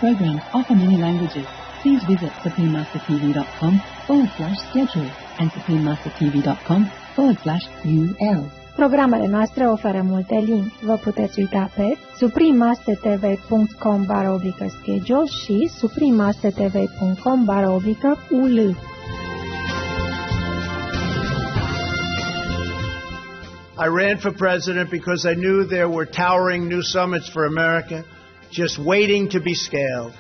programs offer many languages. Please visit suprememastertv.com/schedule and suprememastertv.com/UL. Programele noastre oferă multe limbi. Vă puteți uita pe suprememastertv.com/schedule și suprememastertv.com/UL. I ran for president because I knew there were towering new summits for America just waiting to be scaled.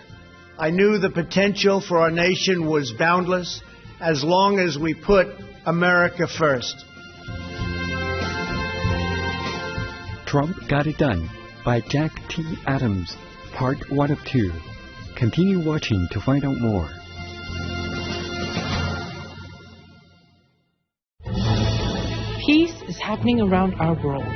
I knew the potential for our nation was boundless as long as we put America first. Trump Got It Done by Jack T. Adams, Part 1 of 2. Continue watching to find out more. Peace is happening around our world.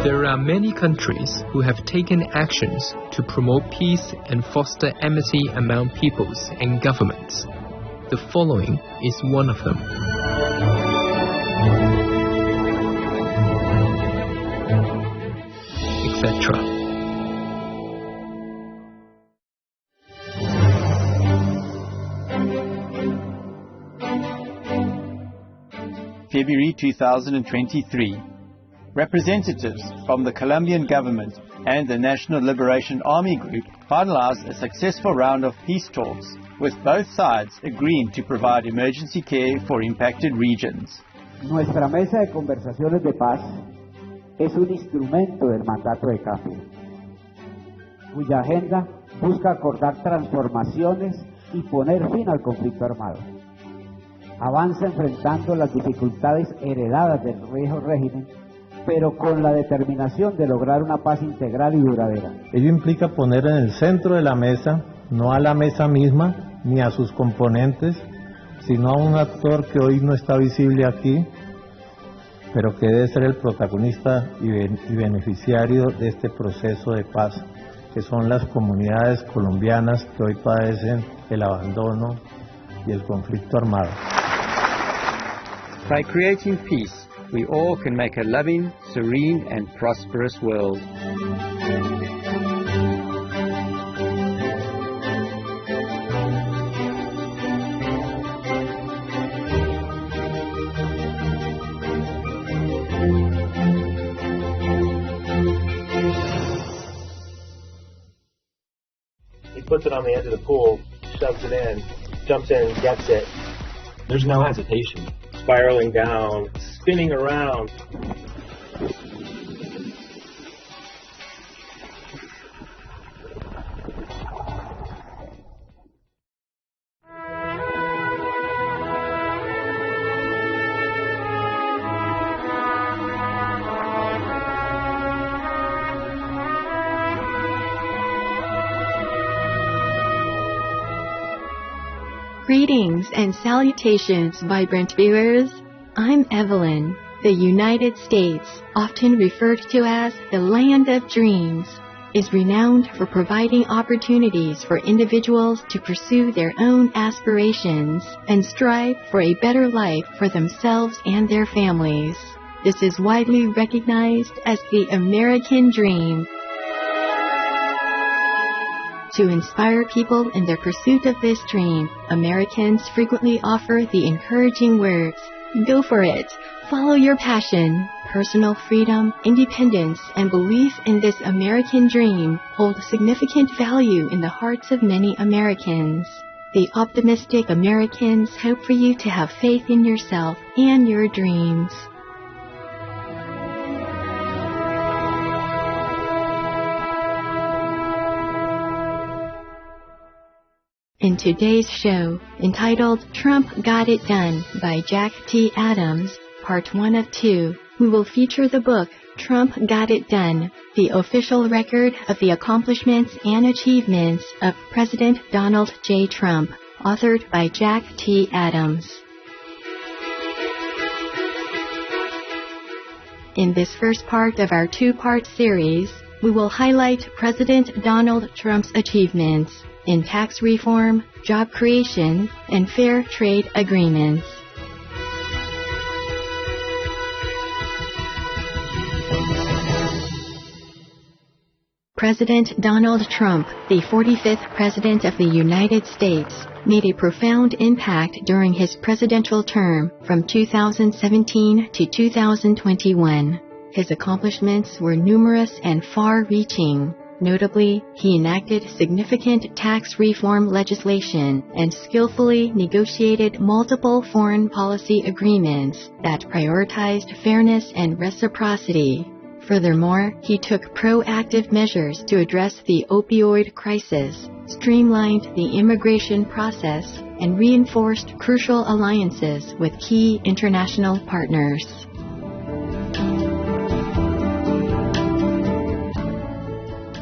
There are many countries who have taken actions to promote peace and foster amity among peoples and governments. The following is one of them. Etc. February 2023. Representatives from the Colombian government and the National Liberation Army Group finalized a successful round of peace talks, with both sides agreeing to provide emergency care for impacted regions. Nuestra mesa de conversaciones de paz es un instrumento del mandato de cambio, cuya agenda busca acordar transformaciones y poner fin al conflicto armado. Avanza enfrentando las dificultades heredadas del viejo régimen, pero con la determinación de lograr una paz integral y duradera. Ello implica poner en el centro de la mesa, no a la mesa misma, ni a sus componentes, sino a un actor que hoy no está visible aquí, pero que debe ser el protagonista y beneficiario de este proceso de paz, que son las comunidades colombianas que hoy padecen el abandono y el conflicto armado. By creating peace, we all can make a loving, serene, and prosperous world. He puts it on the edge of the pool, shoves it in, jumps in, gets it. There's no hesitation. Spiraling down, spinning around. Greetings and salutations, vibrant viewers. I'm Evelyn. The United States, often referred to as the Land of Dreams, is renowned for providing opportunities for individuals to pursue their own aspirations and strive for a better life for themselves and their families. This is widely recognized as the American Dream. To inspire people in their pursuit of this dream, Americans frequently offer the encouraging words, "Go for it, follow your passion." Personal freedom, independence, and belief in this American dream hold significant value in the hearts of many Americans. The optimistic Americans hope for you to have faith in yourself and your dreams. In today's show, entitled Trump Got It Done by Jack T. Adams, Part 1 of 2, we will feature the book Trump Got It Done, the official record of the accomplishments and achievements of President Donald J. Trump, authored by Jack T. Adams. In this first part of our two-part series, we will highlight President Donald Trump's achievements in tax reform, job creation, and fair trade agreements. President Donald Trump, the 45th President of the United States, made a profound impact during his presidential term from 2017 to 2021. His accomplishments were numerous and far-reaching. Notably, he enacted significant tax reform legislation and skillfully negotiated multiple foreign policy agreements that prioritized fairness and reciprocity. Furthermore, he took proactive measures to address the opioid crisis, streamlined the immigration process, and reinforced crucial alliances with key international partners.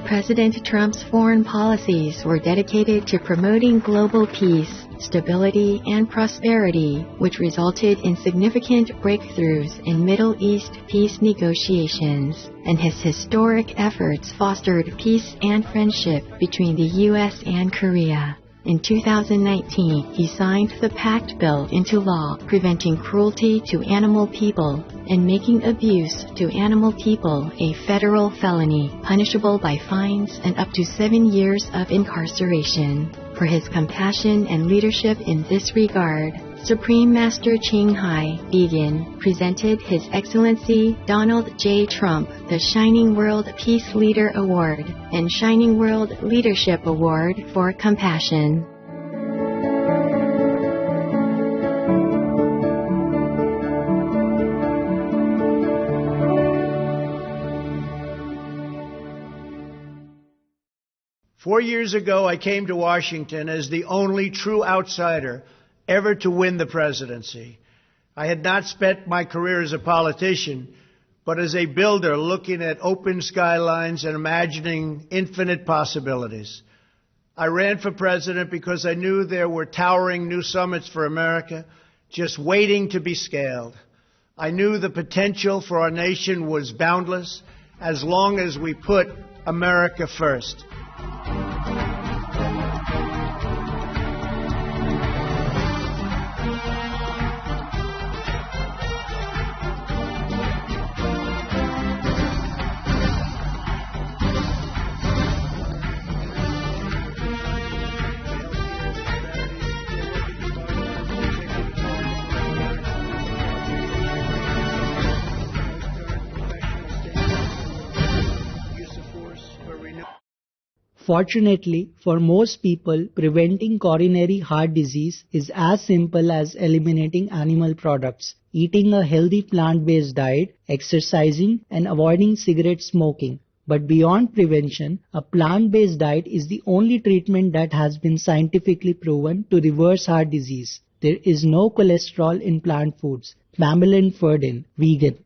President Trump's foreign policies were dedicated to promoting global peace, stability, and prosperity, which resulted in significant breakthroughs in Middle East peace negotiations, and his historic efforts fostered peace and friendship between the U.S. and Korea. In 2019, he signed the PACT bill into law, preventing cruelty to animal people and making abuse to animal people a federal felony, punishable by fines and up to 7 years of incarceration. For his compassion and leadership in this regard, Supreme Master Ching Hai Vegan presented His Excellency Donald J. Trump the Shining World Peace Leader Award and Shining World Leadership Award for Compassion. "4 years ago, I came to Washington as the only true outsider ever to win the presidency. I had not spent my career as a politician, but as a builder looking at open skylines and imagining infinite possibilities. I ran for president because I knew there were towering new summits for America just waiting to be scaled. I knew the potential for our nation was boundless as long as we put America first. Fortunately, for most people, preventing coronary heart disease is as simple as eliminating animal products, eating a healthy plant-based diet, exercising, and avoiding cigarette smoking. But beyond prevention, a plant-based diet is the only treatment that has been scientifically proven to reverse heart disease. There is no cholesterol in plant foods. Mammalian Ferdin, vegan.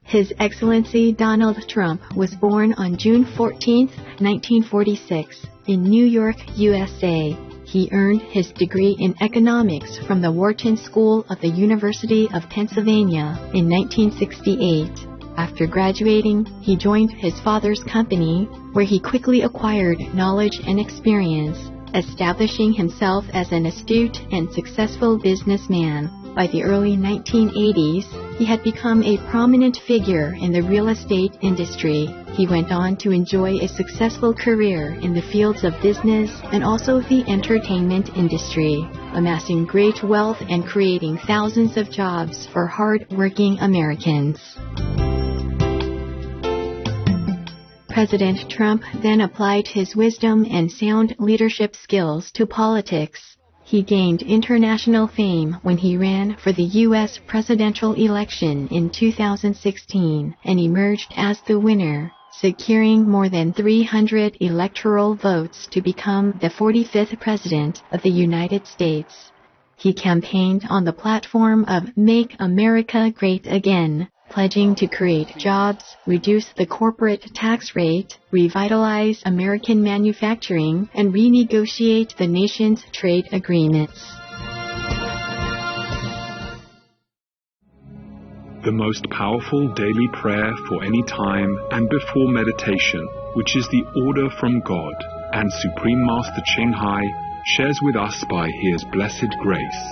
His Excellency Donald Trump was born on June 14, 1946, in New York, USA. He earned his degree in economics from the Wharton School of the University of Pennsylvania in 1968. After graduating, he joined his father's company, where he quickly acquired knowledge and experience, establishing himself as an astute and successful businessman. By the early 1980s, he had become a prominent figure in the real estate industry. He went on to enjoy a successful career in the fields of business and also the entertainment industry, amassing great wealth and creating thousands of jobs for hard-working Americans. President Trump then applied his wisdom and sound leadership skills to politics. He gained international fame when he ran for the U.S. presidential election in 2016 and emerged as the winner, securing more than 300 electoral votes to become the 45th President of the United States. He campaigned on the platform of Make America Great Again, pledging to create jobs, reduce the corporate tax rate, revitalize American manufacturing, and renegotiate the nation's trade agreements. The most powerful daily prayer for any time and before meditation, which is the order from God, and Supreme Master Ching Hai shares with us by His blessed grace.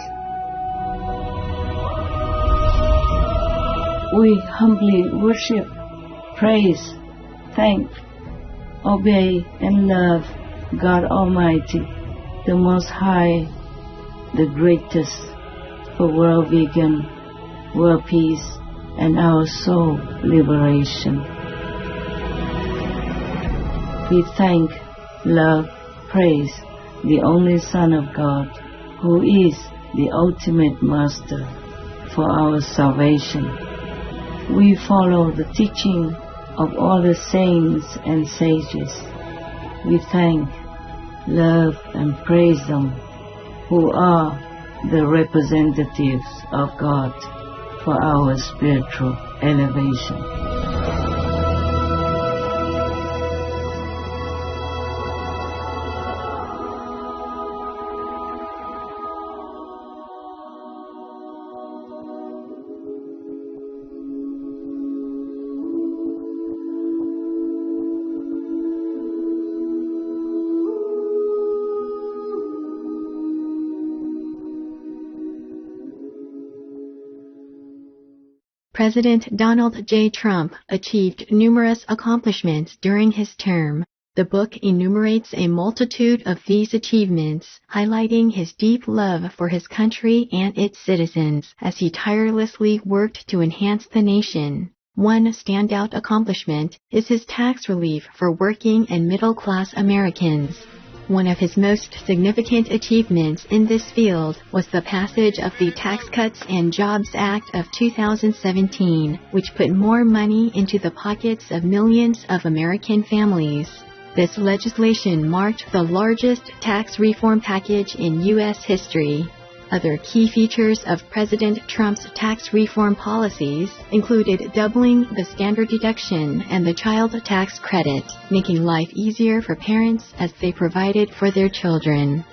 We humbly worship, praise, thank, obey, and love God Almighty, the Most High, the greatest, for world vegan, world peace, and our soul liberation. We thank, love, praise the only Son of God, who is the ultimate Master for our salvation. We follow the teaching of all the saints and sages. We thank, love, and praise them, who are the representatives of God for our spiritual elevation. President Donald J. Trump achieved numerous accomplishments during his term. The book enumerates a multitude of these achievements, highlighting his deep love for his country and its citizens as he tirelessly worked to enhance the nation. One standout accomplishment is his tax relief for working and middle-class Americans. One of his most significant achievements in this field was the passage of the Tax Cuts and Jobs Act of 2017, which put more money into the pockets of millions of American families. This legislation marked the largest tax reform package in U.S. history. Other key features of President Trump's tax reform policies included doubling the standard deduction and the child tax credit, making life easier for parents as they provided for their children.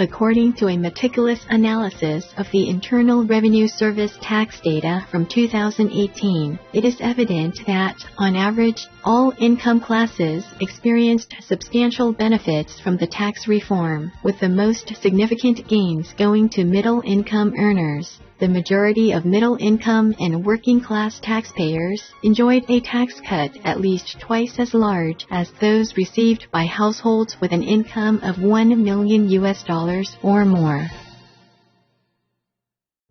According to a meticulous analysis of the Internal Revenue Service tax data from 2018, it is evident that, on average, all income classes experienced substantial benefits from the tax reform, with the most significant gains going to middle-income earners. The majority of middle-income and working-class taxpayers enjoyed a tax cut at least twice as large as those received by households with an income of $1 million or more.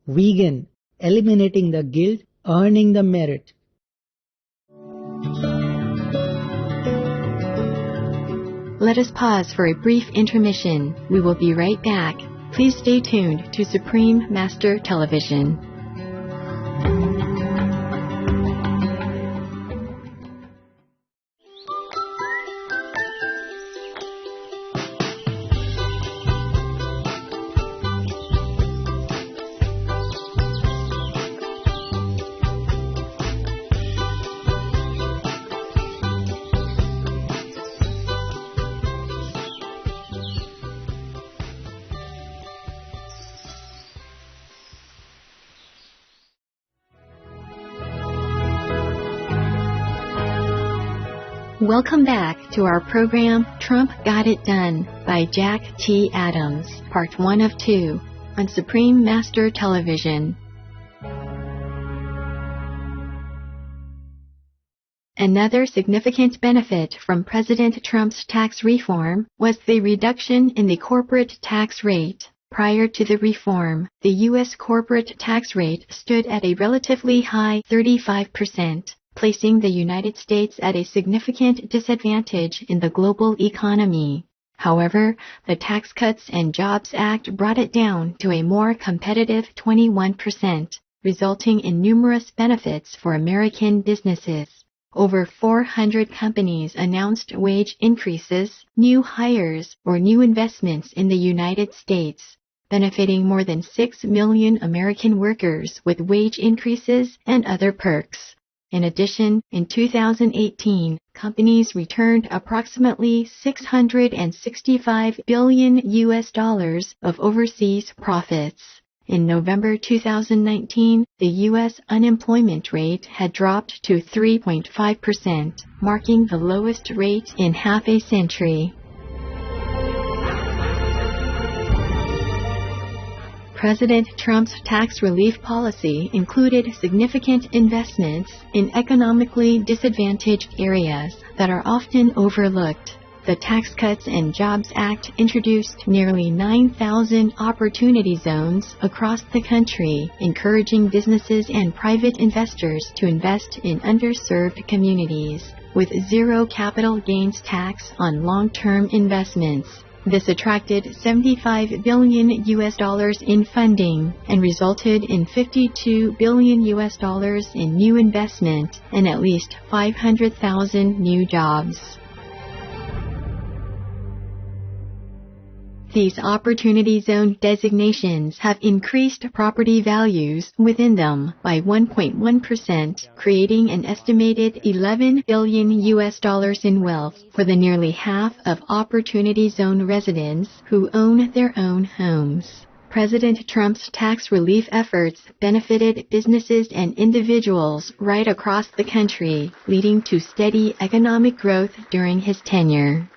Vegan, eliminating the guilt, earning the merit. Let us pause for a brief intermission. We will be right back. Please stay tuned to Supreme Master Television. Welcome back to our program, Trump Got It Done by Jack T. Adams, Part 1 of 2, on Supreme Master Television. Another significant benefit from President Trump's tax reform was the reduction in the corporate tax rate. Prior to the reform, the U.S. corporate tax rate stood at a relatively high 35%. Placing the United States at a significant disadvantage in the global economy. However, the Tax Cuts and Jobs Act brought it down to a more competitive 21%, resulting in numerous benefits for American businesses. Over 400 companies announced wage increases, new hires, or new investments in the United States, benefiting more than 6 million American workers with wage increases and other perks. In addition, in 2018, companies returned approximately $665 billion of overseas profits. In November 2019, the U.S. unemployment rate had dropped to 3.5%, marking the lowest rate in half a century. President Trump's tax relief policy included significant investments in economically disadvantaged areas that are often overlooked. The Tax Cuts and Jobs Act introduced nearly 9,000 opportunity zones across the country, encouraging businesses and private investors to invest in underserved communities, with zero capital gains tax on long-term investments. This attracted $75 billion in funding and resulted in $52 billion in new investment and at least 500,000 new jobs. These Opportunity Zone designations have increased property values within them by 1.1%, creating an estimated $11 billion in wealth for the nearly half of Opportunity Zone residents who own their own homes. President Trump's tax relief efforts benefited businesses and individuals right across the country, leading to steady economic growth during his tenure.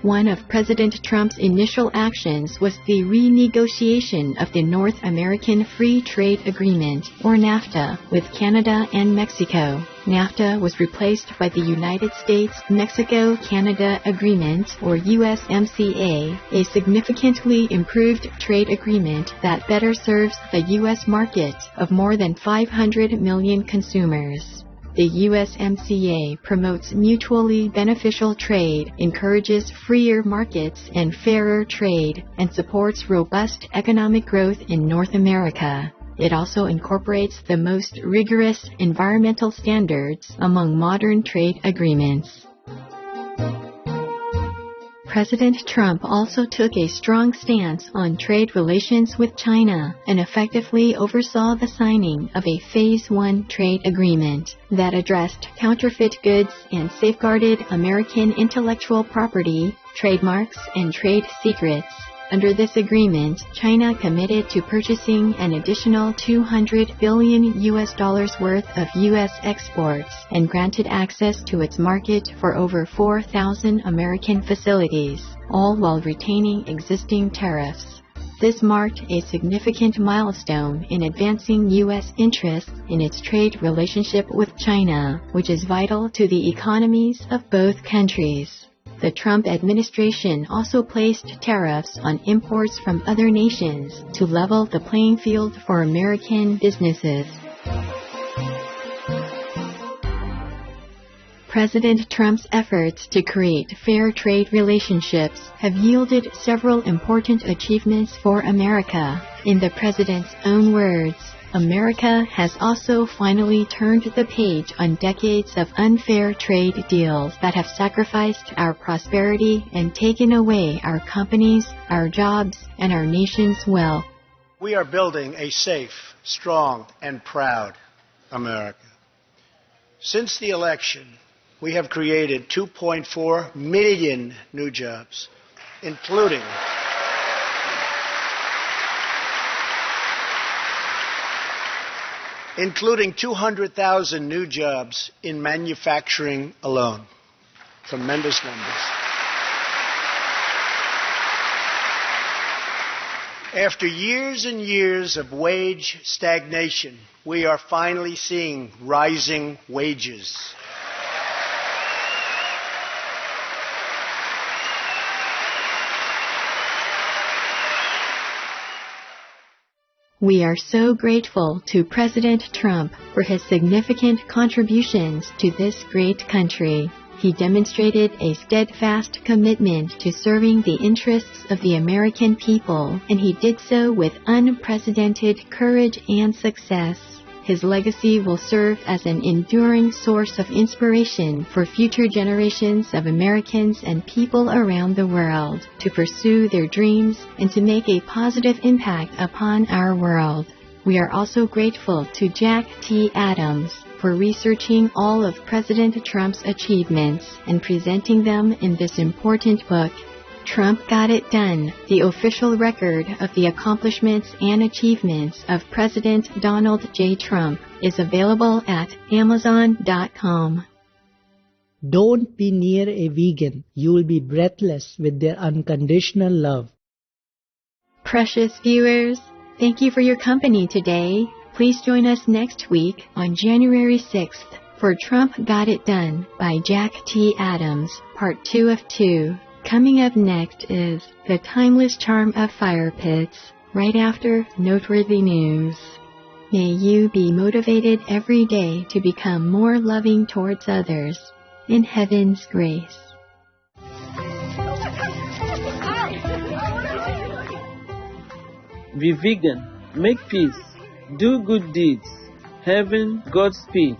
One of President Trump's initial actions was the renegotiation of the North American Free Trade Agreement, or NAFTA, with Canada and Mexico. NAFTA was replaced by the United States-Mexico-Canada Agreement, or USMCA, a significantly improved trade agreement that better serves the U.S. market of more than 500 million consumers. The USMCA promotes mutually beneficial trade, encourages freer markets and fairer trade, and supports robust economic growth in North America. It also incorporates the most rigorous environmental standards among modern trade agreements. President Trump also took a strong stance on trade relations with China and effectively oversaw the signing of a Phase 1 trade agreement that addressed counterfeit goods and safeguarded American intellectual property, trademarks, and trade secrets. Under this agreement, China committed to purchasing an additional $200 billion worth of U.S. exports and granted access to its market for over 4,000 American facilities, all while retaining existing tariffs. This marked a significant milestone in advancing U.S. interests in its trade relationship with China, which is vital to the economies of both countries. The Trump administration also placed tariffs on imports from other nations to level the playing field for American businesses. President Trump's efforts to create fair trade relationships have yielded several important achievements for America. In the president's own words, America has also finally turned the page on decades of unfair trade deals that have sacrificed our prosperity and taken away our companies, our jobs, and our nation's wealth. We are building a safe, strong, and proud America. Since the election, we have created 2.4 million new jobs, including 200,000 new jobs in manufacturing alone. Tremendous numbers. After years and years of wage stagnation, we are finally seeing rising wages. We are so grateful to President Trump for his significant contributions to this great country. He demonstrated a steadfast commitment to serving the interests of the American people, and he did so with unprecedented courage and success. His legacy will serve as an enduring source of inspiration for future generations of Americans and people around the world to pursue their dreams and to make a positive impact upon our world. We are also grateful to Jack T. Adams for researching all of President Trump's achievements and presenting them in this important book. Trump Got It Done, the official record of the accomplishments and achievements of President Donald J. Trump, is available at Amazon.com. Don't be near a vegan. You will be breathless with their unconditional love. Precious viewers, thank you for your company today. Please join us next week on January 6th for Trump Got It Done by Jack T. Adams, Part 2 of 2. Coming up next is The Timeless Charm of Fire Pits, right after Noteworthy News. May you be motivated every day to become more loving towards others. In Heaven's grace. Be vegan, make peace, do good deeds. Heaven, Godspeed.